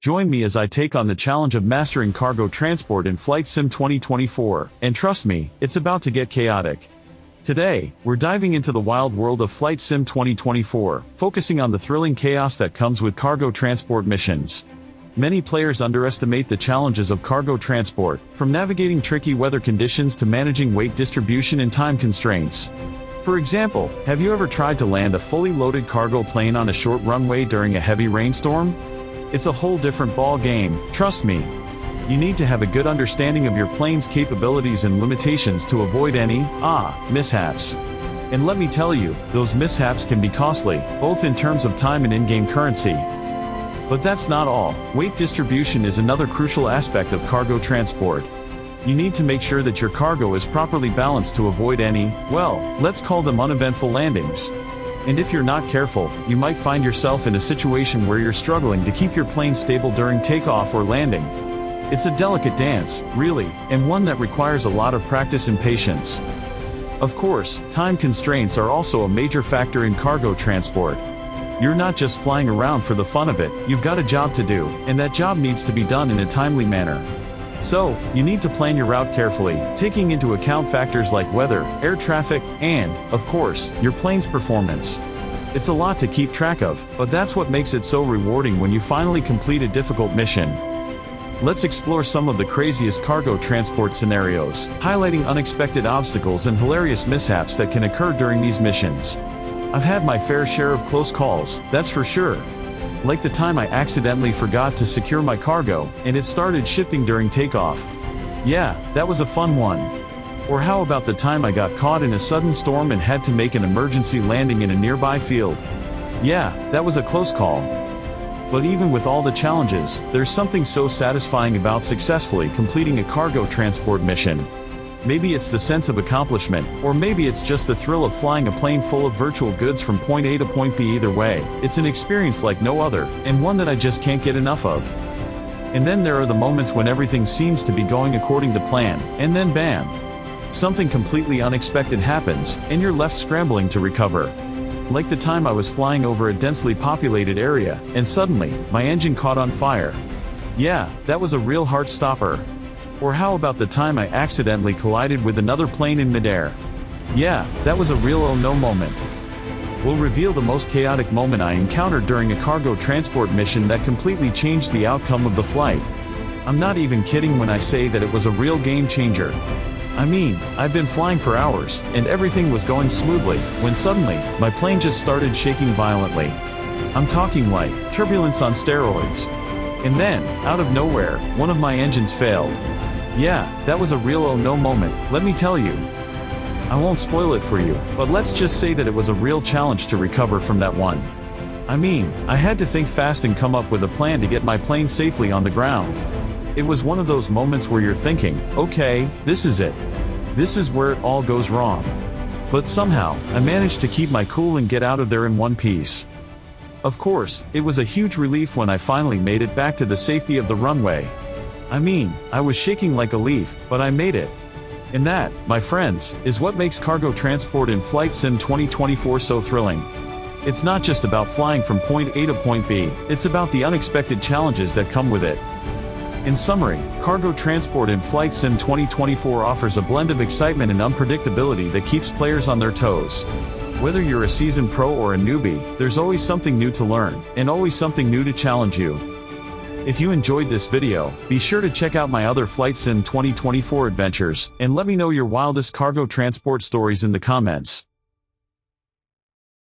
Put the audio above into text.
Join me as I take on the challenge of mastering cargo transport in Flight Sim 2024, and trust me, it's about to get chaotic. Today, we're diving into the wild world of Flight Sim 2024, focusing on the thrilling chaos that comes with cargo transport missions. Many players underestimate the challenges of cargo transport, from navigating tricky weather conditions to managing weight distribution and time constraints. For example, have you ever tried to land a fully loaded cargo plane on a short runway during a heavy rainstorm? It's a whole different ball game, trust me. You need to have a good understanding of your plane's capabilities and limitations to avoid any mishaps. And let me tell you, those mishaps can be costly, both in terms of time and in-game currency. But that's not all. Weight distribution is another crucial aspect of cargo transport. You need to make sure that your cargo is properly balanced to avoid any, well, let's call them uneventful landings. And if you're not careful, you might find yourself in a situation where you're struggling to keep your plane stable during takeoff or landing. It's a delicate dance, really, and one that requires a lot of practice and patience. Of course, time constraints are also a major factor in cargo transport. You're not just flying around for the fun of it, you've got a job to do, and that job needs to be done in a timely manner. So, you need to plan your route carefully, taking into account factors like weather, air traffic, and, of course, your plane's performance. It's a lot to keep track of, but that's what makes it so rewarding when you finally complete a difficult mission. Let's explore some of the craziest cargo transport scenarios, highlighting unexpected obstacles and hilarious mishaps that can occur during these missions. I've had my fair share of close calls, that's for sure. Like the time I accidentally forgot to secure my cargo, and it started shifting during takeoff. Yeah, that was a fun one. Or how about the time I got caught in a sudden storm and had to make an emergency landing in a nearby field? Yeah, that was a close call. But even with all the challenges, there's something so satisfying about successfully completing a cargo transport mission. Maybe it's the sense of accomplishment, or maybe it's just the thrill of flying a plane full of virtual goods from point A to point B. Either way, it's an experience like no other, and one that I just can't get enough of. And then there are the moments when everything seems to be going according to plan, and then bam! Something completely unexpected happens, and you're left scrambling to recover. Like the time I was flying over a densely populated area, and suddenly, my engine caught on fire. Yeah, that was a real heart stopper. Or how about the time I accidentally collided with another plane in midair? Yeah, that was a real oh no moment. We'll reveal the most chaotic moment I encountered during a cargo transport mission that completely changed the outcome of the flight. I'm not even kidding when I say that it was a real game changer. I mean, I've been flying for hours, and everything was going smoothly, when suddenly, my plane just started shaking violently. I'm talking like, turbulence on steroids. And then, out of nowhere, one of my engines failed. Yeah, that was a real oh no moment, let me tell you. I won't spoil it for you, but let's just say that it was a real challenge to recover from that one. I mean, I had to think fast and come up with a plan to get my plane safely on the ground. It was one of those moments where you're thinking, okay, this is it. This is where it all goes wrong. But somehow, I managed to keep my cool and get out of there in one piece. Of course, it was a huge relief when I finally made it back to the safety of the runway. I mean, I was shaking like a leaf, but I made it. And that, my friends, is what makes cargo transport in Flight Sim 2024 so thrilling. It's not just about flying from point A to point B, it's about the unexpected challenges that come with it. In summary, cargo transport in Flight Sim 2024 offers a blend of excitement and unpredictability that keeps players on their toes. Whether you're a seasoned pro or a newbie, there's always something new to learn, and always something new to challenge you. If you enjoyed this video, be sure to check out my other Flight Sim 2024 adventures, and let me know your wildest cargo transport stories in the comments.